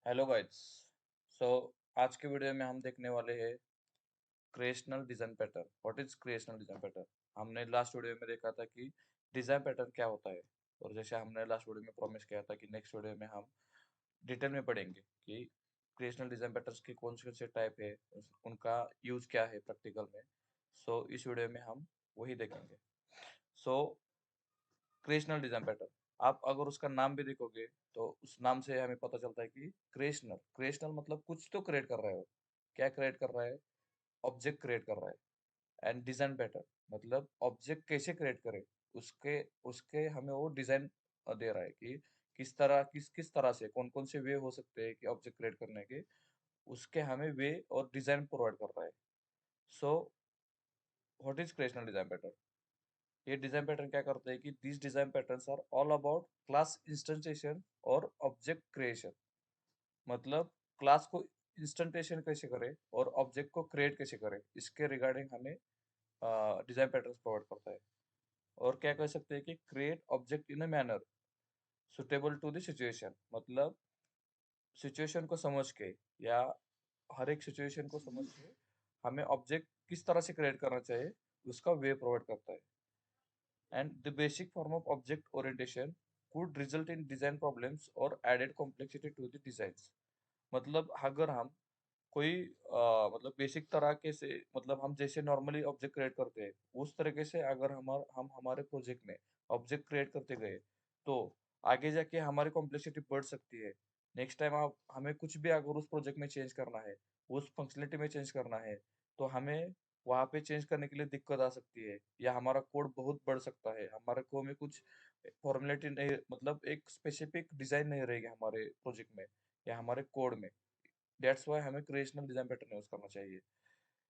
Hello guys. सो आज के video में हम देखने वाले हैं creational design pattern. What is creational design pattern? हमने लास्ट वीडियो में देखा था कि डिजाइन पैटर्न क्या होता है, और जैसे हमने लास्ट वीडियो में प्रॉमिस किया था कि नेक्स्ट वीडियो में हम डिटेल में पढ़ेंगे कि क्रिएशनल डिजाइन पैटर्न्स के कौन से टाइप है, उनका यूज क्या है प्रैक्टिकल में। इस वीडियो में हम वही देखेंगे। सो क्रिएशनल डिजाइन पैटर्न, आप अगर उसका नाम भी देखोगे तो उस नाम से हमें पता चलता है कि क्रिएशनल क्रिएशनल मतलब कुछ तो क्रिएट कर रहा है वो। क्या क्रिएट कर रहा है? ऑब्जेक्ट क्रिएट कर रहा है। एंड डिजाइन पैटर्न मतलब ऑब्जेक्ट कैसे क्रिएट करे, उसके उसके हमें वो डिजाइन दे रहा है कि किस तरह से कौन कौन से वे हो सकते हैं कि ऑब्जेक्ट क्रिएट करने के, उसके हमें वे और डिजाइन प्रोवाइड कर रहा है। So what is creational design pattern? ये डिजाइन पैटर्न क्या करते हैं कि this design patterns are all about class instantiation और ऑब्जेक्ट क्रिएशन। मतलब क्लास को इंस्टेंटेशन कैसे करे और ऑब्जेक्ट को क्रिएट कैसे करे, इसके रिगार्डिंग हमें डिजाइन पैटर्न्स प्रोवाइड करता है। और क्या कह सकते हैं कि create object in a manner suitable to the situation, मतलब सिचुएशन को समझ के या हर एक सिचुएशन को समझ के हमें ऑब्जेक्ट किस तरह से क्रिएट करना चाहिए, उसका वे प्रोवाइड करता है। And the basic form of object orientation could result in design problems or added complexity to the designs। मतलब अगर हम कोई मतलब बेसिक तरीके से, मतलब हम जैसे नॉर्मली ऑब्जेक्ट क्रिएट करते हैं उस तरीके से अगर हम हमारे प्रोजेक्ट में ऑब्जेक्ट क्रिएट करते गए तो आगे जाके हमारी कॉम्प्लेक्सिटी बढ़ सकती है। नेक्स्ट टाइम आप हमें कुछ भी अगर उस प्रोजेक्ट में चेंज करना है, उस फंक्शनलिटी में चेंज करना है, तो हमें वहाँ पे चेंज करने के लिए दिक्कत आ सकती है, या हमारा कोड बहुत बढ़ सकता है। हमारे कोड में कुछ फॉर्मेलिटी नहीं, मतलब एक स्पेसिफिक डिजाइन नहीं रहेगी हमारे प्रोजेक्ट में या हमारे कोड में। दैट्स वाई हमें क्रिएशनल डिजाइन पैटर्न यूज करना चाहिए।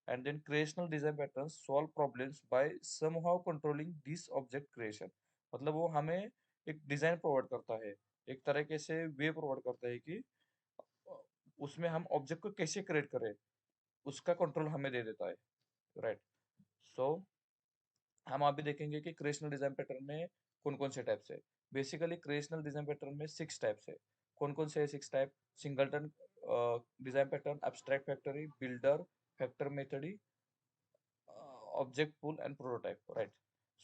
And then creational design pattern solve problems by somehow controlling this object creation. मतलब वो हमें एक डिजाइन प्रोवाइड करता है, एक तरीके से वे प्रोवाइड करता है कि अ, उसमें हम ऑब्जेक्ट को कैसे क्रिएट करें, उसका कंट्रोल हमें दे देता है। राइट। सो हम अभी देखेंगे कि क्रिएशनल डिजाइन पैटर्न में कौन कौन से टाइप्स है। बेसिकली क्रिएशनल डिजाइन पैटर्न में 6 टाइप्स है। कौन कौन से है 6 type? Singleton design pattern, abstract factory, builder, factory method, object pool and prototype. Right.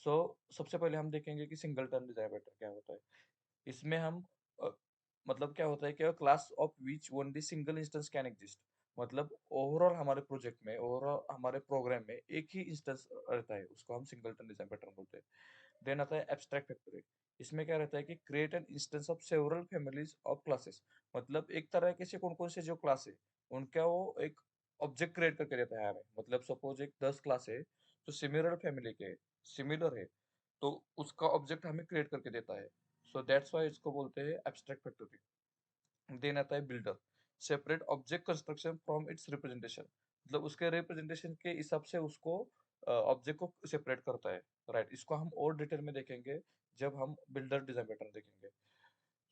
So सबसे पहले हम देखेंगे कि सिंगलटन डिजाइन पैटर्न क्या होता है। इसमें हम अ, मतलब क्या होता है कि class of which only single instance can exist. मतलब ओवरऑल हमारे प्रोजेक्ट में, ओवरऑल हमारे प्रोग्राम में एक ही इंस्टेंस रहता है, उसको हम सिंगलटन डिजाइन पैटर्न बोलते हैं। देन आता है एब्स्ट्रैक्ट फैक्टरी। इसमें क्या रहता है कि create an instance of several families of classes. मतलब एक तरह के से कौन कौन से जो क्लास है उनका वो एक ऑब्जेक्ट क्रिएट करके देता है हमें। मतलब सपोज एक 10 क्लास है तो सिमिलर फैमिली के, सिमिलर है, तो उसका ऑब्जेक्ट हमें क्रिएट करके देता है। सो दैट्स वाई इसको बोलते हैं एब्स्ट्रैक्ट फैक्टरी। देन आता है builder. Separate object construction from its representation. मतलब उसके रिप्रेजेंटेशन के हिसाब से उसको ऑब्जेक्ट को सेपरेट करता है। राइट। इसको हम और डिटेल में देखेंगे जब हम बिल्डर डिजाइन पैटर्न देखेंगे।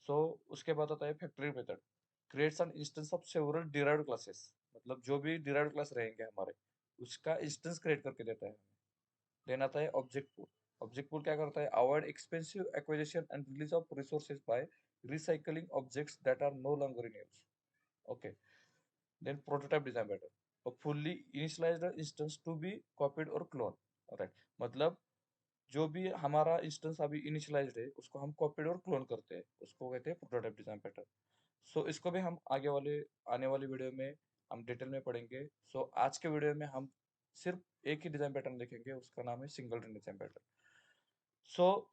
सो उसके बाद आता है factory method. Creates an instance of several derived classes. मतलब जो भी डिराइव्ड क्लास रहेंगे हमारे, उसका इंस्टेंस क्रिएट करके देता है हमें। देन आता है ऑब्जेक्ट पूल। ऑब्जेक्ट पूल क्या करता है? Avoid expensive acquisition and release of resources by recycling objects that are no longer in use. Okay. Then prototype design pattern, a fully initialized instance to be copied or cloned. Alright. मतलब जो भी हमारा instance अभी initialised है उसको हम copied और clone करते हैं, उसको कहते हैं प्रोटोटाइप डिजाइन पैटर्न। इसको भी हम आगे वाले आने वाली वीडियो में हम डिटेल में पढ़ेंगे। आज के वीडियो में हम सिर्फ एक ही डिजाइन पैटर्न देखेंगे, उसका नाम है सिंगलटन डिजाइन पैटर्न।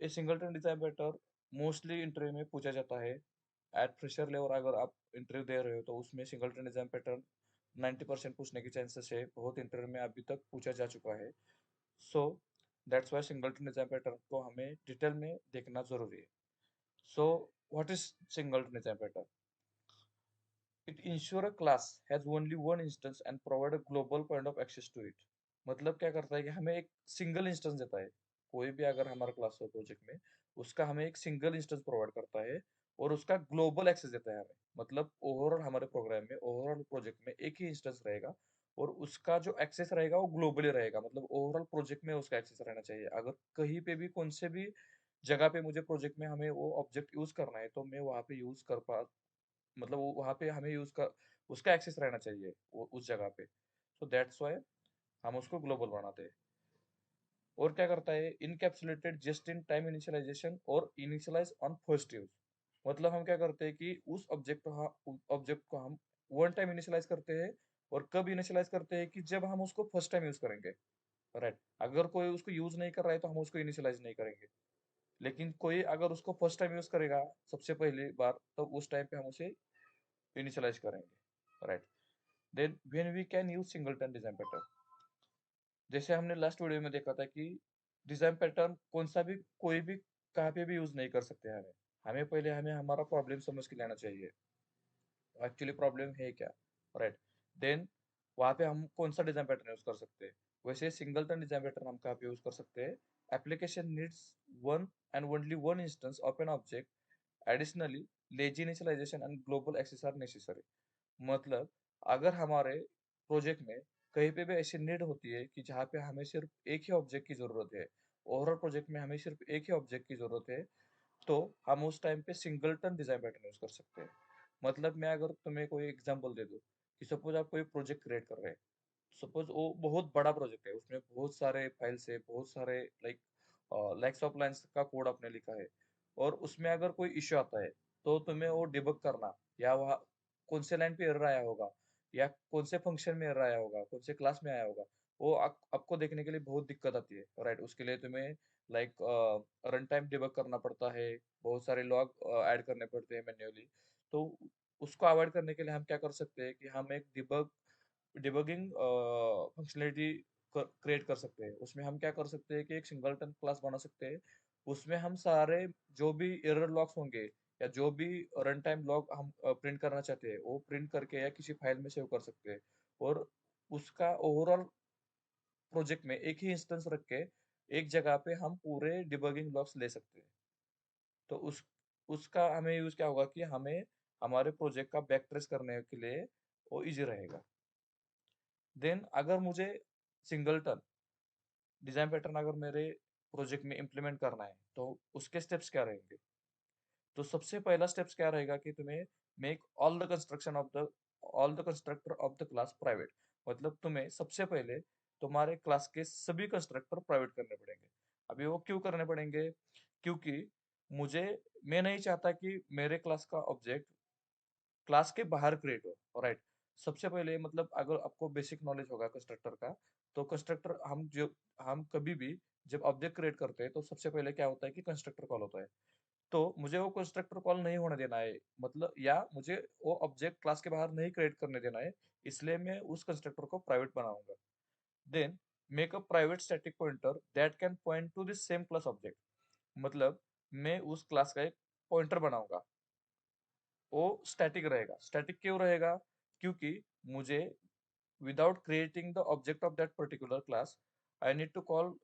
ये singleton design pattern mostly interview में पूछा जाता है। एट फ्रेशर लेवल अगर आप इंटरव्यू दे रहे हो तो उसमें सिंगलटन डिजाइन पैटर्न 90% पूछने की चांसेस है, बहुत इंटरव्यू में अभी तक पूछा जा चुका है। So that's why singleton design pattern को हमें डिटेल में देखना जरूरी है। So what is singleton design pattern? It ensure a class has only one instance and provide a global point of access to it. मतलब क्या करता है कि हमें एक सिंगल इंस्टेंस देता है। कोई भी अगर हमारा क्लास हो प्रोजेक्ट में, उसका हमें एक सिंगल इंस्टेंस प्रोवाइड करता है और उसका ग्लोबल एक्सेस देता है हमें। मतलब ओवरऑल हमारे प्रोग्राम में, ओवरऑल प्रोजेक्ट में एक ही इंस्टेंस रहेगा और उसका जो एक्सेस रहेगा वो ग्लोबली रहेगा। मतलब ओवरऑल प्रोजेक्ट में उसका एक्सेस रहना चाहिए। अगर कहीं पे भी कौन से भी जगह पे मुझे प्रोजेक्ट में हमें वो ऑब्जेक्ट यूज करना है तो मैं वहाँ पे यूज कर पा मतलब वो वहाँ पे हमें यूज का उसका एक्सेस रहना चाहिए उस जगह पे। सो दैट्स वाई हम उसको ग्लोबल बनाते हैं। और क्या करता है, encapsulated just in time initialisation और इनिशियलाइज ऑन फर्स्ट यूज। मतलब हम क्या करते हैं कि उस ऑब्जेक्ट को हम वन टाइम इनिशियलाइज करते हैं। और कब इनिशियलाइज करते हैं कि जब हम उसको फर्स्ट टाइम यूज करेंगे, राइट। अगर कोई उसको यूज नहीं कर रहा है तो हम उसको इनिशियलाइज नहीं करेंगे। लेकिन कोई अगर उसको फर्स्ट टाइम यूज करेगा सबसे पहली बार, तो उस टाइम पे हम उसे इनिशियलाइज करेंगे, right. Then when we can use singleton design pattern, जैसे हमने लास्ट वीडियो में देखा था कि डिजाइन पैटर्न कौन सा भी कोई भी कहाँ पे भी यूज नहीं कर सकते हमें। हमें पहले हमें हमारा प्रॉब्लम समझ के लेना चाहिए, एक्चुअली प्रॉब्लम है क्या, राइट। देन वहाँ पे हम कौन सा डिजाइन पैटर्न यूज कर सकते हैं। वैसे सिंगलटन डिजाइन पैटर्न हम कहाँ पे यूज कर सकते हैं। Application needs one and only one instance of an object, additionally lazy initialisation and global access are necessary. मतलब अगर हमारे प्रोजेक्ट में कहीं पे भी ऐसी नीड होती है कि जहाँ पे हमें सिर्फ एक ही ऑब्जेक्ट की जरूरत है, ओवरऑल प्रोजेक्ट में हमें सिर्फ एक ही ऑब्जेक्ट की जरूरत है, तो हम उस टाइम पे सिंगलटन डिजाइन पैटर्न यूज कर सकते हैं। मतलब मैं अगर तुम्हें कोई एग्जांपल दे दूं कि सपोज आप कोई प्रोजेक्ट क्रिएट कर रहे हैं। सपोज वो बहुत बड़ा प्रोजेक्ट है, उसमें बहुत सारे फाइल्स है, बहुत सारे लाइक लैक्स ऑफ लाइन्स का कोड आपने लिखा है। और उसमें अगर कोई इश्यू आता है तो तुम्हें वो डिबग करना, या वहाँ कौन से लाइन पे एरर आया होगा, या कौन से फंक्शन में एरर आया होगा, कौन से क्लास में आया होगा, वो आपको देखने के लिए बहुत दिक्कत आती है, राइट। उसके लिए तुम्हें लाइक रन टाइम डिबग करना पड़ता है, बहुत सारे लॉग ऐड करने पड़ते हैं मैन्युअली। तो उसको अवॉइड करने के लिए हम क्या कर सकते हैं कि हम एक डिबगिंग फंक्शनलिटी क्रिएट कर सकते हैं। उसमें हम क्या कर सकते हैं कि एक सिंगलटन क्लास बना सकते हैं। उसमें हम सारे जो भी एरर लॉग्स होंगे, या जो भी रन टाइम लॉग हम प्रिंट करना चाहते हैं वो प्रिंट करके या किसी फाइल में सेव कर सकते हैं। और उसका ओवरऑल प्रोजेक्ट में एक ही इंस्टेंस रख के एक जगह पे हम पूरे डिबगिंग लॉग्स ले सकते हैं। तो उसका हमें यूज क्या होगा कि हमें हमारे प्रोजेक्ट का बैक ट्रेस करने के लिए वो इजी रहेगा। देन अगर मुझे सिंगलटन डिजाइन पैटर्न अगर मेरे प्रोजेक्ट में इम्प्लीमेंट करना है तो उसके स्टेप्स क्या रहेंगे। तो सबसे पहला स्टेप्स क्या रहेगा कि तुम्हें make all the constructor of the class private. मतलब तुम्हें सबसे पहले तुम्हारे क्लास के सभी कंस्ट्रक्टर प्राइवेट करने पड़ेंगे। अभी वो क्यों करने पड़ेंगे, क्योंकि मुझे मैं नहीं चाहता कि मेरे क्लास का ऑब्जेक्ट क्लास के बाहर क्रिएट हो, राइट। सबसे पहले मतलब अगर आपको बेसिक नॉलेज होगा कंस्ट्रक्टर का, तो कंस्ट्रक्टर हम कभी भी जब ऑब्जेक्ट क्रिएट करते हैं तो सबसे पहले क्या होता है कि कंस्ट्रक्टर कॉल होता है। तो मुझे वो कंस्ट्रक्टर कॉल नहीं होने देना है, मतलब या मुझे वो ऑब्जेक्ट क्लास के बाहर नहीं क्रिएट करने देना है, इसलिए मैं उस कंस्ट्रक्टर को प्राइवेट बनाऊंगा। Then make a private static pointer that can point to the same class object. मतलब मैं उस क्लास का एक पॉइंटर बनाऊंगा, वो स्टैटिक रहेगा। स्टैटिक क्यों रहेगा, क्योंकि मुझे without creating the object of that particular class I need to call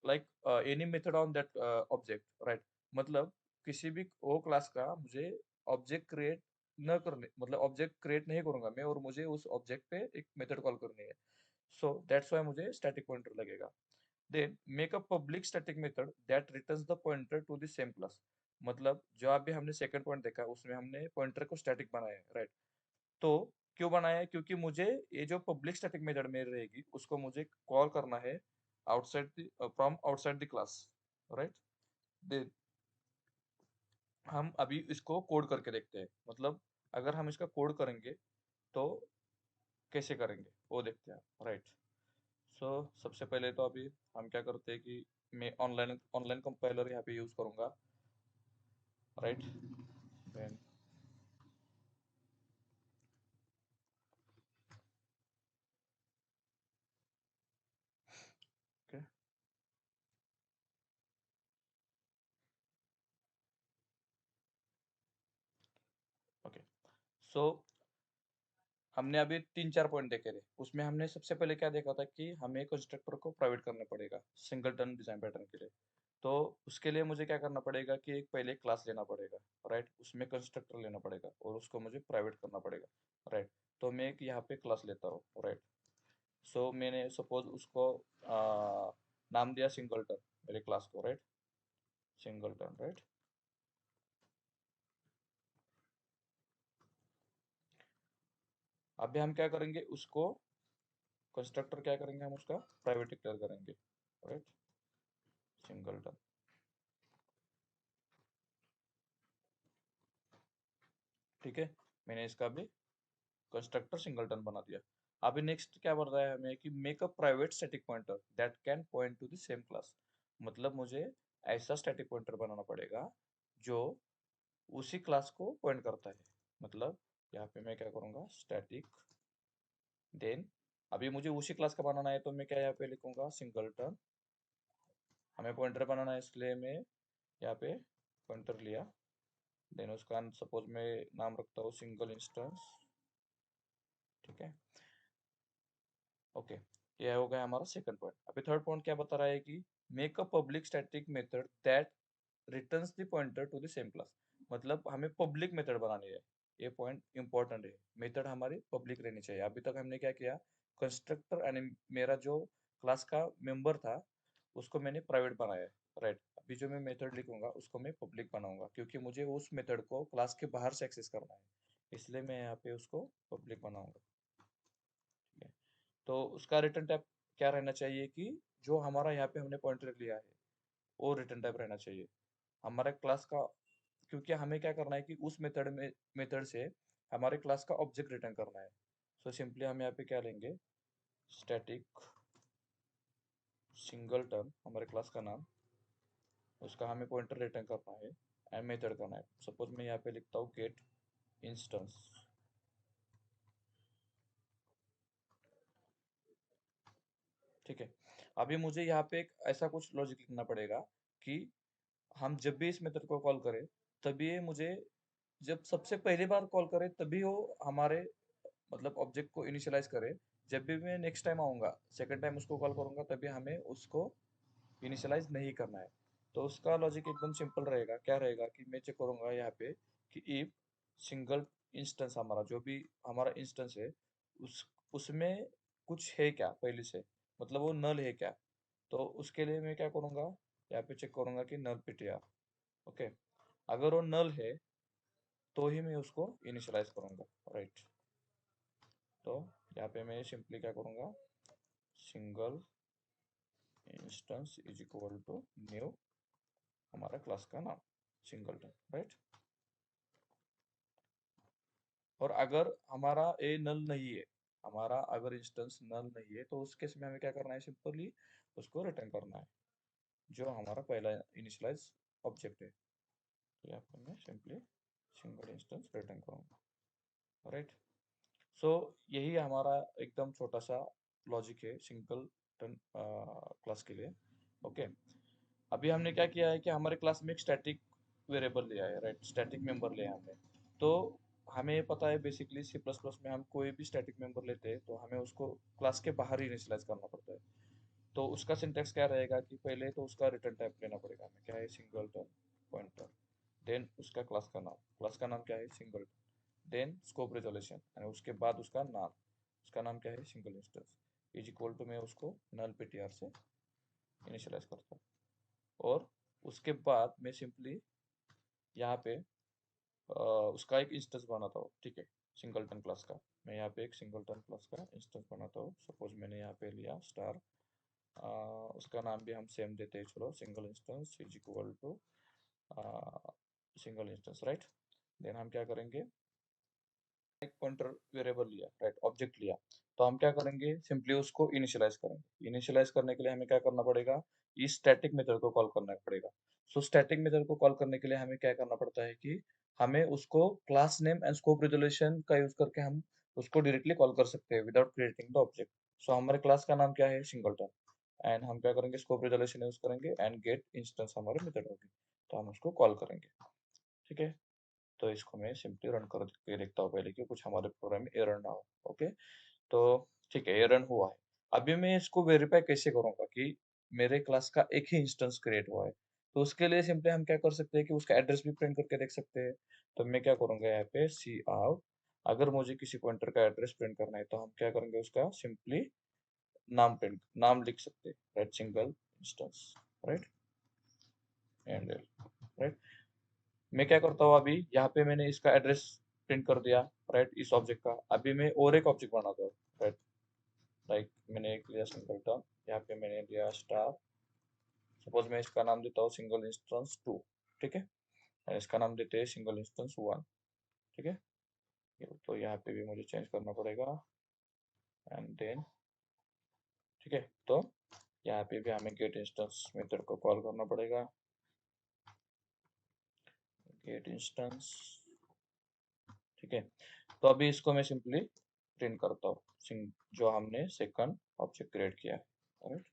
like any method on that object, right. मतलब किसी भी वो क्लास का मुझे ऑब्जेक्ट क्रिएट न करने, मतलब ऑब्जेक्ट क्रिएट नहीं करूंगा मैं, और मुझे उस ऑब्जेक्ट पे एक मेथड कॉल करनी है। सो दैट्स वाई मुझे स्टैटिक पॉइंटर लगेगा। Then make a public static method that returns the pointer to the same class. मतलब जो अभी हमने सेकंड पॉइंट देखा उसमें हमने पॉइंटर को स्टैटिक बनाया है, राइट। तो क्यों बनाया है, क्योंकि मुझे ये जो पब्लिक स्टैटिक मेथड में रहेगी उसको मुझे कॉल करना है outside from outside the class, right. Then हम अभी इसको कोड करके देखते हैं, मतलब अगर हम इसका कोड करेंगे तो कैसे करेंगे वो देखते हैं, राइट। सो सबसे पहले तो अभी हम क्या करते हैं कि मैं ऑनलाइन ऑनलाइन कंपाइलर यहाँ पे यूज करूंगा, right. Then okay, okay. So हमने अभी तीन चार पॉइंट देखे थे, उसमें हमने सबसे पहले क्या देखा था कि हमें कंस्ट्रक्टर को प्राइवेट करना पड़ेगा सिंगलटन डिजाइन पैटर्न के लिए। तो उसके लिए मुझे क्या करना पड़ेगा कि एक पहले क्लास लेना पड़ेगा, राइट। उसमें कंस्ट्रक्टर लेना पड़ेगा और उसको मुझे प्राइवेट करना पड़ेगा, राइट। तो मैं एक यहाँ पे क्लास लेता हूँ, राइट। सो मैंने सपोज उसको नाम दिया सिंगलटन, मेरे क्लास को, राइट। Singleton, right. अभी हम क्या करेंगे, उसको कंस्ट्रक्टर क्या करेंगे, हम उसका प्राइवेट डिक्लेयर करेंगे, राइट, सिंगलटन। ठीक है, मैंने इसका भी कंस्ट्रक्टर सिंगलटन बना दिया। अभी नेक्स्ट क्या बोल रहा है हमें कि make a private static pointer that can point to the same class. मतलब मुझे ऐसा स्टैटिक पॉइंटर बनाना पड़ेगा जो उसी क्लास को पॉइंट करता है। मतलब यहाँ पे मैं क्या करूँगा, स्टैटिक, देन अभी मुझे उसी क्लास का बनाना है तो मैं क्या यहाँ पे लिखूंगा, सिंगलटन। हमें पॉइंटर बनाना है इसलिए मैं यहाँ पे पॉइंटर लिया, देन उसका सपोज मैं नाम रखता हूँ सिंगल इंस्टेंस। ठीक है, ओके, ये हो गया हमारा सेकंड पॉइंट। अभी थर्ड पॉइंट क्या बता रहा है कि make a public static method that returns the pointer to the same class. मतलब हमें पब्लिक मेथड बनानी है, ये पॉइंट इंपॉर्टेंट है। मेथड हमारी पब्लिक रहनी चाहिए। अभी तक हमने क्या किया, कंस्ट्रक्टर यानी मेरा जो क्लास का मेंबर था उसको मैंने प्राइवेट बनाया है, राइट। अभी जो मैं मेथड लिखूंगा उसको मैं पब्लिक बनाऊंगा, क्योंकि मुझे उस मेथड को क्लास के बाहर से एक्सेस करना है, इसलिए मैं यहाँ पे उसको पब्लिक बनाऊंगा। ठीक है, तो उसका रिटर्न टाइप क्या रहना चाहिए कि जो हमारा यहाँ पे हमने पॉइंटर लिया है वो रिटर्न टाइप रहना चाहिए हमारे क्लास का। क्योंकि हमें क्या करना है कि उस मेथड से हमारे क्लास का ऑब्जेक्ट रिटर्न करना है। सो सिंपली हम यहाँ पे क्या लेंगे, स्टैटिक सिंगलटन, हमारे क्लास का नाम, उसका हमें पॉइंटर रिटर्न करना है एंड मेथड करना है। सपोज मैं यहाँ पे लिखता हूँ गेट इंस्टेंस। ठीक है, अभी मुझे यहाँ पे एक ऐसा कुछ लॉजिक लिखना पड़ेगा कि हम जब भी इस मेथड को कॉल करें तभी ये मुझे, जब सबसे पहली बार कॉल करे तभी वो हमारे मतलब ऑब्जेक्ट को इनिशियलाइज करे। जब भी मैं नेक्स्ट टाइम आऊँगा, सेकंड टाइम उसको कॉल करूँगा, तभी हमें उसको इनिशियलाइज नहीं करना है। तो उसका लॉजिक एकदम सिंपल रहेगा, क्या रहेगा कि मैं चेक करूँगा यहाँ पे कि इफ सिंगल इंस्टेंस, हमारा जो भी हमारा इंस्टेंस है उस उसमें कुछ है क्या पहले से, मतलब वो नल है क्या। तो उसके लिए मैं क्या करूँगा, यहाँ पे चेक करूँगा कि नल पिटिया। ओके, अगर वो नल है तो ही मैं उसको इनिशियलाइज करूँगा, राइट। तो यहाँ पे मैं सिंपली क्या करूँगा, single instance is equal to new, हमारा क्लास का नाम सिंगलटन, राइट। और अगर हमारा ए नल नहीं है, हमारा अगर इंस्टेंस नल नहीं है, तो उस केस में हमें क्या करना है, सिंपली उसको रिटर्न करना है जो हमारा पहला इनिशियलाइज ऑब्जेक्ट है। तो यहाँ पर मैं सिंपली सिंगल इंस्टेंस रिटर्न करूँगा, राइट। सो यही हमारा एकदम छोटा सा लॉजिक है सिंगल टन क्लास के लिए। ओके, अभी हमने क्या किया है कि हमारे क्लास में एक स्टैटिक वेरिएबल लिया है, राइट, स्टैटिक मेंबर लिया है हमने। तो हमें पता है बेसिकली सी प्लस प्लस में हम कोई भी स्टैटिक मेंबर लेते हैं तो हमें उसको क्लास के बाहर ही इनिशियलाइज करना पड़ता है। तो उसका सिंटैक्स क्या रहेगा कि पहले तो उसका रिटर्न टाइप लेना पड़ेगा हमें, क्या है, सिंगल टर्न पॉइंटर। देन उसका क्लास का नाम क्या है, सिंगल। देन स्कोप रेजोल्यूशन और उसके बाद उसका नाम क्या है, single instance is equal to, मैं उसको नल ptr से इनिशियलाइज करता हूँ। और उसके बाद मैं सिंपली यहाँ पे उसका एक इंस्टेंस बनाता हूँ। ठीक है, सिंगलटन क्लास का मैं यहाँ पे एक सिंगलटन क्लास का इंस्टेंस बनाता हूँ। सपोज मैंने यहाँ पे लिया स्टार, उसका नाम भी हम सेम देते हैं, चलो, single instance is equal to single instance, right. Then हम क्या करेंगे, एक पॉइंटर वेरिएबल लिया, राइट, ऑब्जेक्ट लिया, तो हम क्या करेंगे, सिंपली उसको इनिशियलाइज करेंगे। इनिशियलाइज करने के लिए हमें क्या करना पड़ेगा, इस स्टैटिक मेथड को कॉल करना पड़ेगा। सो स्टैटिक मेथड को कॉल करने के लिए हमें क्या करना पड़ता है कि हमें उसको class name and scope resolution का यूज करके हम उसको डायरेक्टली कॉल कर सकते हैं विदाउट क्रिएटिंग द ऑब्जेक्ट। सो हमारे क्लास का नाम क्या है, सिंगलटन, एंड हम क्या करेंगे, स्कोप रेजोल्यूशन यूज करेंगे एंड गेट इंस्टेंस हमारे मेथड होगी, तो हम उसको कॉल करेंगे। ठीक है, तो इसको मैं सिंपली रन करके देखता हूँ पहले कि कुछ हमारे प्रोग्राम में एरर ना हो। ओके, तो ठीक है, एरर हुआ है। अभी मैं इसको वेरीफाई कैसे करूँगा कि मेरे क्लास का एक ही इंस्टेंस क्रिएट हुआ है। तो उसके लिए सिंपली हम क्या कर सकते हैं कि उसका एड्रेस भी प्रिंट करके देख सकते हैं। तो मैं क्या करूँगा, यहाँ पे सी आउट, अगर मुझे किसी पॉइंटर का एड्रेस प्रिंट करना है तो हम क्या करेंगे, उसका सिंपली नाम लिख सकते हैं, right, single instance, right, and, right. मैं क्या करता हूँ, अभी यहाँ पे मैंने इसका एड्रेस प्रिंट कर दिया, राइट, इस ऑब्जेक्ट का। अभी मैं और एक ऑब्जेक्ट बनाता हूँ, राइट। लाइक मैंने एक लिया सिंगलटन, यहाँ पे मैंने लिया स्टार। सपोज मैं इसका नाम देता हूँ सिंगल इंस्टेंस 2, ठीक है। और इसका नाम देते हैं सिंगल इंस्टेंस 1, ठीक है। तो यहाँ पे भी मुझे चेंज करना पड़ेगा, एंड देन ठीक है। तो यहाँ पे भी हमें गेट इंस्टेंस मेथड को कॉल करना पड़ेगा, गेट इंस्टेंस, ठीक है। तो अभी इसको मैं सिंपली प्रिंट करता हूँ, जो हमने सेकंड ऑब्जेक्ट क्रिएट किया है, right.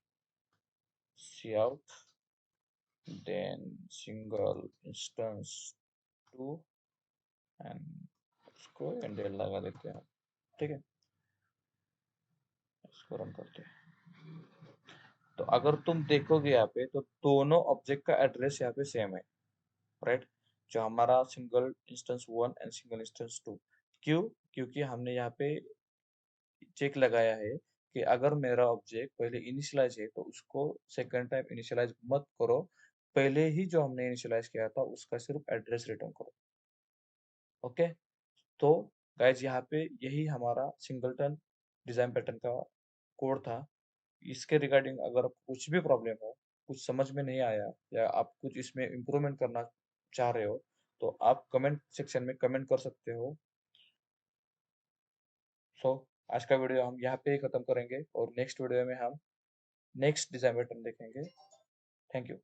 C out, then single instance 2, and इसको एंडल लगा देते हैं, ठीक है। इसको रन करते हैं। तो अगर तुम देखोगे यहाँ पे, तो दोनों ऑब्जेक्ट का एड्रेस यहाँ पे सेम है, राइट। जो हमारा single instance 1 and single instance 2, क्यों? क्योंकि हमने यहाँ पे चेक लगाया है कि अगर मेरा ऑब्जेक्ट पहले इनिशियलाइज है तो उसको सेकंड टाइम इनिशियलाइज मत करो, पहले ही जो हमने इनिशियलाइज किया था उसका सिर्फ एड्रेस रिटर्न करो, ओके। तो गाइज यहाँ पे यही हमारा सिंगलटन डिजाइन पैटर्न का कोड था। इसके रिगार्डिंग अगर आपको कुछ भी प्रॉब्लम हो, कुछ समझ में नहीं आया, या आप कुछ इसमें इम्प्रूवमेंट करना चाह रहे हो, तो आप कमेंट सेक्शन में कमेंट कर सकते हो। सो आज का वीडियो हम यहाँ पे ही खत्म करेंगे, और नेक्स्ट वीडियो में हम नेक्स्ट डिजाइन पैटर्न देखेंगे। Thank you.